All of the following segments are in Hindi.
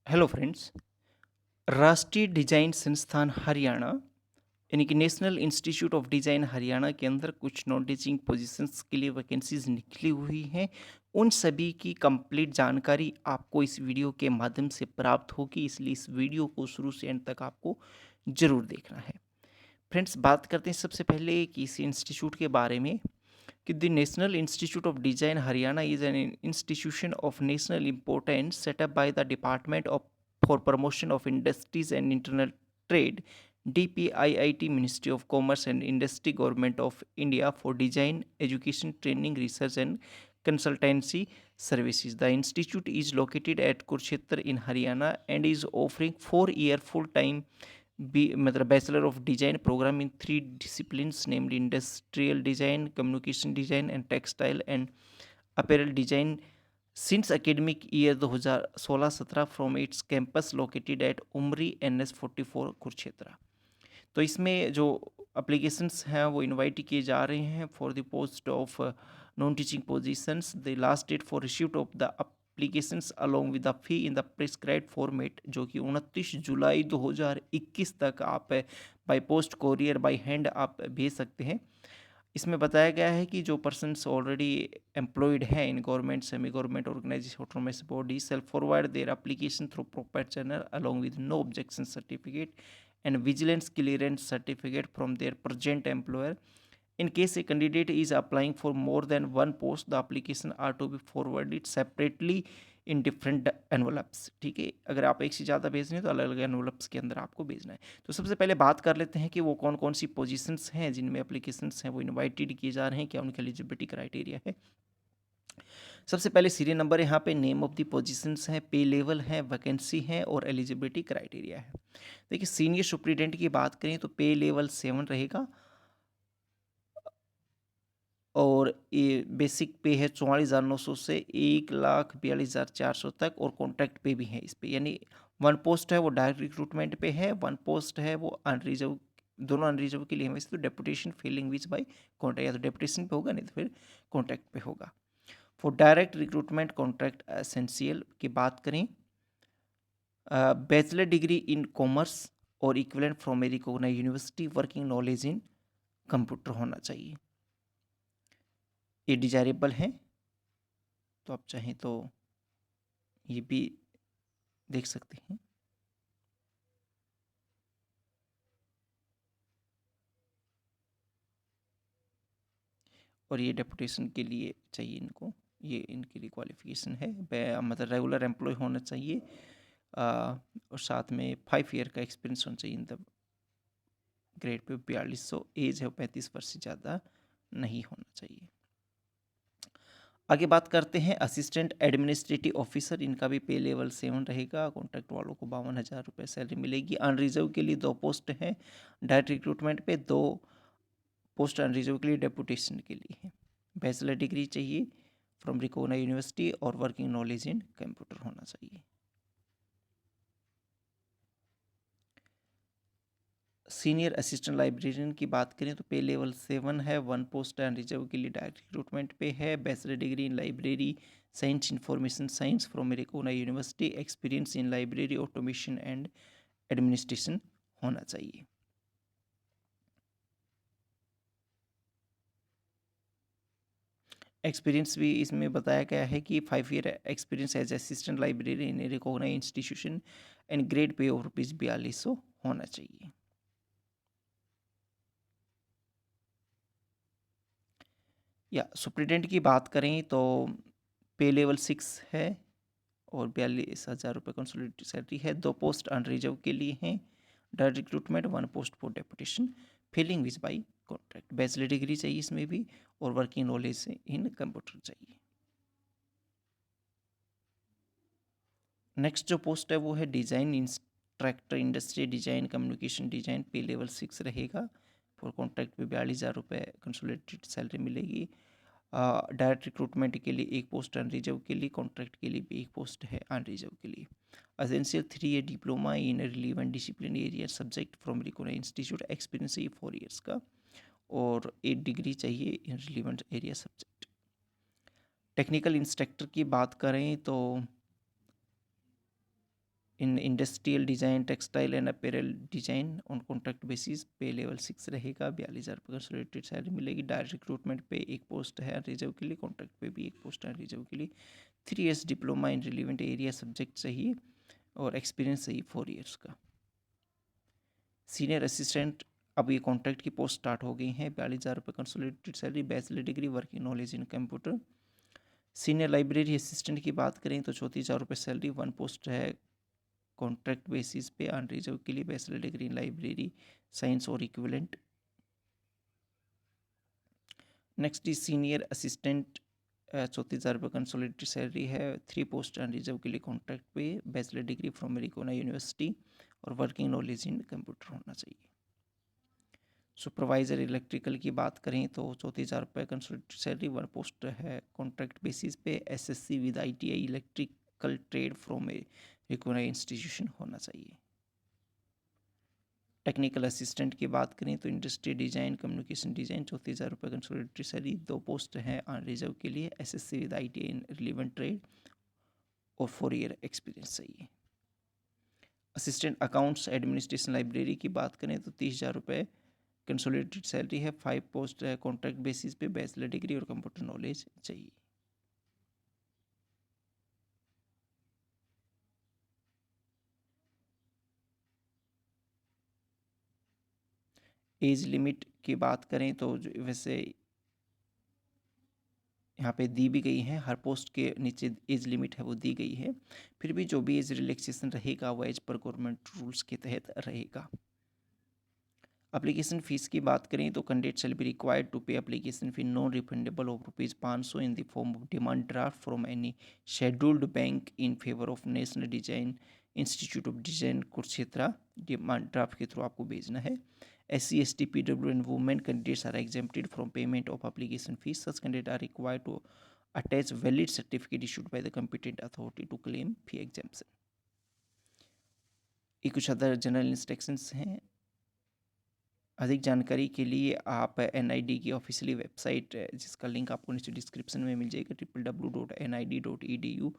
Hello friends. राष्ट्रीय डिजाइन संस्थान हरियाणा यानी कि national institute of design Haryana के अंदर कुछ नॉन टीचिंग पोजीशंस के लिए वैकेंसीज निकली हुई हैं। उन सभी की कंप्लीट जानकारी आपको इस वीडियो के माध्यम से प्राप्त होगी, इसलिए इस वीडियो को शुरू से एंड तक आपको ज़रूर देखना है। फ्रेंड्स, बात करते हैं सबसे पहले कि इस इंस्टीट्यूट के बारे में कि the national institute of design Haryana is an institution of national importance setup by the department of for promotion of industries and internal trade DPIIT Ministry of Commerce and Industry Government of India for design education training research and consultancy services. The institute is located at Kurukshetra in Haryana and is offering 4-year full-time मतलब bachelor of design programme in 3 disciplines namely industrial design, communication design and textile and apparel design since academic year 2016-17 from its campus located at Umri NS44 Kurukshetra. तो इसमें जो एप्लीकेशंस हैं वो इनवाइट किए जा रहे हैं for the post of non teaching positions. The last date for received of the applications along with the fee in the prescribed format, जो कि 29 जुलाई 2021 तक आप by post courier by hand आप भेज सकते हैं। इसमें बताया गया है कि जो पर्सन्स ऑलरेडी एम्प्लॉयड हैं in government, semi government organisation, autonomous body shall forward their application through proper channel along with no objection certificate and vigilance clearance certificate from their present employer. In case a candidate is applying for more than one post, the application are to be forwarded separately in different envelopes. ठीक है, अगर आप एक से ज़्यादा भेज रहे हैं तो अलग अलग एनवलप्स के अंदर आपको भेजना है। तो सबसे पहले बात कर लेते हैं कि वो कौन कौन सी पोजीशंस हैं जिनमें एप्लीकेशंस हैं वो इनवाइटेड किए जा रहे हैं, क्या उनकी एलिजिबिलिटी क्राइटेरिया है। सबसे पहले सीरियल नंबर यहाँ पे नेम ऑफ द पोजीशंस हैं, पे लेवल है, वैकेंसी है और एलिजिबिलिटी क्राइटेरिया है। देखिए, सीनियर सुप्रिटेंडेंट की बात करें तो पे लेवल 7 रहेगा और ये बेसिक पे है 44,900 से 1,42,400 तक और कॉन्ट्रैक्ट पे भी है इस पे, यानी वन पोस्ट है वो डायरेक्ट रिक्रूटमेंट पे है, वन पोस्ट है वो अनरिजर्व, दोनों अनरिजर्व के लिए है। वैसे तो deputation failing which by contract, या तो डेपुटेशन पे होगा नहीं तो फिर कॉन्ट्रैक्ट पे होगा। For direct recruitment contract essential की बात करें, बैचलर डिग्री इन कॉमर्स और equivalent from a recognised university, working knowledge in computer होना चाहिए। ये डिजायरेबल है, तो आप चाहें तो ये भी देख सकते हैं। और ये डेपुटेशन के लिए चाहिए इनको, ये इनके लिए क्वालिफिकेशन है, मतलब रेगुलर एम्प्लॉय होना चाहिए और साथ में 5 ईयर का एक्सपीरियंस होना चाहिए in the grade pay. 4200 as है, 35 वर्ष से ज़्यादा नहीं होना चाहिए। आगे बात करते हैं असिस्टेंट एडमिनिस्ट्रेटिव ऑफिसर, इनका भी पे लेवल 7 रहेगा। कॉन्ट्रैक्ट वालों को 52,000 रुपये सैलरी मिलेगी। अनरिजर्व के लिए 2 पोस्ट हैं, डायरेक्ट रिक्रूटमेंट पे 2 पोस्ट अनरिजर्व के लिए डेपुटेशन के लिए है। बैचलर डिग्री चाहिए फ्रॉम रिकॉग्नाइज्ड यूनिवर्सिटी और वर्किंग नॉलेज इन कंप्यूटर होना चाहिए। सीनियर असिस्टेंट लाइब्रेरियन की बात करें तो पे लेवल 7 है, 1 पोस्ट अनरिजर्व के लिए डायरेक्ट रिक्रूटमेंट पे है। Bachelor degree in library science, information science from recognised university, experience in library automation and administration होना चाहिए। एक्सपीरियंस भी इसमें बताया गया है कि 5 year experience as assistant library in recognised institution and grade pay of ₹4200 होना चाहिए। या सुप्रिटेंडेंट की बात करें तो पे लेवल 6 है और 42,000 रुपये कंसोलिडेटेड सैलरी है। 2 पोस्ट अनरिजर्व के लिए हैं, direct recruitment, 1 post for deputation, filling which by contract. Bachelor degree चाहिए इसमें भी और वर्किंग नॉलेज इन कंप्यूटर चाहिए। नेक्स्ट जो पोस्ट है वो है design instructor, industry design, communication design, pay level 6 रहेगा। फॉर कॉन्ट्रैक्ट पे 42,000 रुपये कंसोलिडेटेड सैलरी मिलेगी। डायरेक्ट रिक्रूटमेंट के लिए 1 पोस्ट अनरिजर्व के लिए, कॉन्ट्रैक्ट के लिए भी 1 पोस्ट है अनरिजर्व के लिए। Essential 3 year diploma in relevant discipline area subject from recognised institute, experience चाहिए 4 ईयर्स का और 8 डिग्री चाहिए in relevant area subject. Technical instructor की बात करें तो in industrial design, textile and apparel design on contract basis, pay level 6 रहेगा, 42,000 रुपये कंसोलिडेटेड सैलरी मिलेगी। डायरेक्ट रिक्रूटमेंट पे एक पोस्ट है रिजर्व के लिए, कॉन्ट्रैक्ट पे भी एक पोस्ट है रिजर्व के लिए। 3 years diploma in relevant area subject चाहिए और एक्सपीरियंस चाहिए 4 years का। सीनियर असिस्टेंट, अब ये कॉन्ट्रैक्ट की पोस्ट स्टार्ट हो गई हैं। 42,000 रुपये consolidated salary, bachelor degree, working knowledge in computer. Senior library assistant की बात करें तो 34,000 रुपये सैलरी, 1 पोस्ट है कॉन्ट्रैक्ट बेसिस पे ऑन रिजर्व के लिए, bachelor degree in library science और equivalent. Next is senior assistant, 34,000 रुपये कंसोलिडेटेड सैलरी है, 3 पोस्ट ऑन रिजर्व के लिए कॉन्ट्रैक्ट पे, बैचलर डिग्री फ्रॉम मेरिकोना यूनिवर्सिटी और वर्किंग नॉलेज इन कंप्यूटर होना चाहिए। सुपरवाइजर इलेक्ट्रिकल की बात करें तो 34,000 रुपये कंसोलिडेटेड सैलरी, 1 पोस्ट है कॉन्ट्रैक्ट बेसिस पे, SSC with ITI electrical trade from a recognised institution होना चाहिए। टेक्निकल असिस्टेंट की बात करें तो इंडस्ट्री डिज़ाइन, कम्युनिकेशन डिज़ाइन, 34,000 रुपये कंसोलिडेटेड सैलरी, 2 पोस्ट हैं ऑन रिजर्व के लिए, SSC with ITI in relevant trade और 4 year एक्सपीरियंस चाहिए। असिस्टेंट अकाउंट्स एडमिनिस्ट्रेशन लाइब्रेरी की बात करें तो 30,000 रुपये कंसोलिडेटेड सैलरी है, 5 पोस्ट है कॉन्ट्रैक्ट बेसिस पे, बैचलर डिग्री और कंप्यूटर नॉलेज चाहिए। एज लिमिट की बात करें तो वैसे यहाँ पे दी भी गई है, हर पोस्ट के नीचे एज लिमिट है वो दी गई है, फिर भी जो भी एज रिलैक्सेशन रहेगा वो एज पर गवर्नमेंट रूल्स के तहत रहेगा। एप्लीकेशन फ़ीस की बात करें तो candidate shall be required to pay application fee non refundable of ₹500 in the form of demand draft from any scheduled bank in favour of National Design Institute of Design Kurukshetra. Demand draft के थ्रू आपको भेजना है। SC, ST, PW and women candidates are exempted from payment of application fees. Such candidates are required to attach valid certificate issued by the competent authority to claim fee exemption. ये कुछ अदर जनरल इंस्ट्रक्शंस हैं। अधिक जानकारी के लिए आप NID की ऑफिशियली वेबसाइट, जिसका लिंक आपको नीचे डिस्क्रिप्शन में मिल जाएगा, www.nid.edu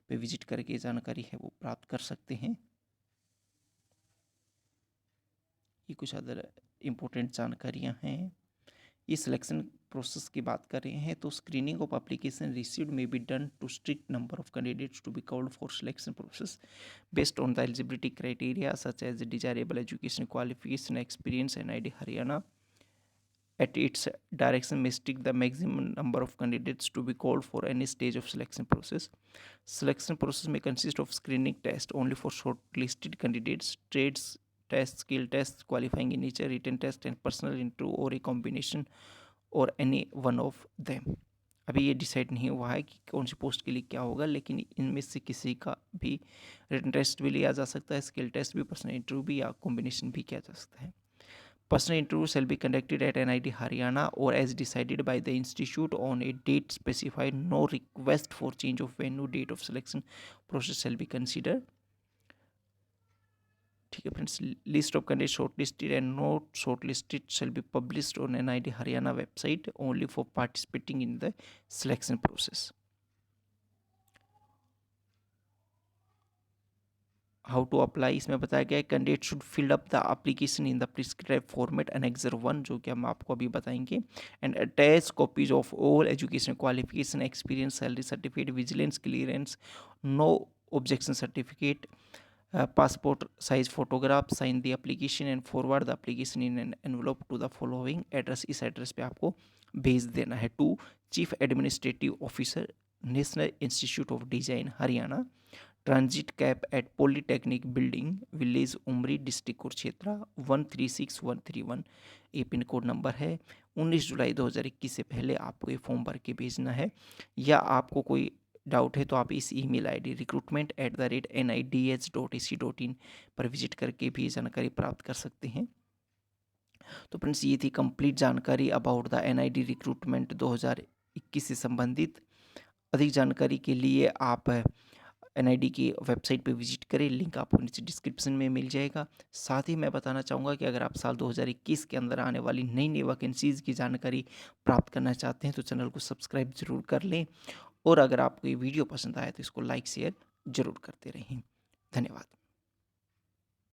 पे विजिट करके जानकारी है वो प्राप्त कर सकते हैं। ये कुछ अदर इम्पोर्टेंट जानकारियाँ हैं। ये सिलेक्शन प्रोसेस की बात कर रहे हैं तो screening of application received may be done to strict number of candidates to be called for selection process based on the eligibility criteria such as desirable education qualification experience NID Haryana at its direction may strict the maximum number of candidates to be called for any stage of selection process. Selection process may consist of screening test only for shortlisted candidates, trades test, skill test, qualifying in nature, written test and personal interview or a combination or any one of them. अभी ये डिसाइड नहीं हुआ है कि कौन सी पोस्ट के लिए क्या होगा, लेकिन इनमें से किसी का भी रिटन टेस्ट भी लिया जा सकता है, स्किल टेस्ट भी, पर्सनल इंटरव्यू भी या कॉम्बिनेशन भी किया जा सकता है। Personal interview shall be conducted at NIT Haryana or as decided by the institute on a date specified. No request for change of venue, date of selection process shall be considered. ठीक है friends, list of candidate shortlisted and not shortlisted shall be published on NIT Haryana website only for participating in the selection process. How to apply इसमें बताया गया है, candidate should fill up the application in the prescribed format annexure 1, जो कि हम आपको अभी बताएंगे, and attach copies of all education qualification, experience, salary certificate, vigilance clearance, no objection certificate, passport size photograph, sign the application and forward the application in an envelope to the following address. इस एड्रेस पे आपको भेज देना है to chief administrative officer, national institute of design Haryana, transit camp at polytechnic building, village Umri, district Kurukshetra 136131। ये पिन कोड नंबर है। 19 जुलाई 2021 से पहले आपको ये फॉर्म भर के भेजना है। या आपको कोई डाउट है तो आप इस email ID recruitment@nidh.ac.in पर विजिट करके भी जानकारी प्राप्त कर सकते हैं। तो फ्रेंड्स, ये थी कंप्लीट जानकारी अबाउट द NID रिक्रूटमेंट 2021 से संबंधित। अधिक जानकारी के लिए आप NID की वेबसाइट पे विजिट करें, लिंक आपको नीचे डिस्क्रिप्शन में मिल जाएगा। साथ ही मैं बताना चाहूँगा कि अगर आप साल 2021 के अंदर आने वाली नई नई वैकेंसीज़ की जानकारी प्राप्त करना चाहते हैं तो चैनल को सब्सक्राइब ज़रूर कर लें, और अगर आपको ये वीडियो पसंद आए तो इसको लाइक शेयर ज़रूर करते रहें। धन्यवाद।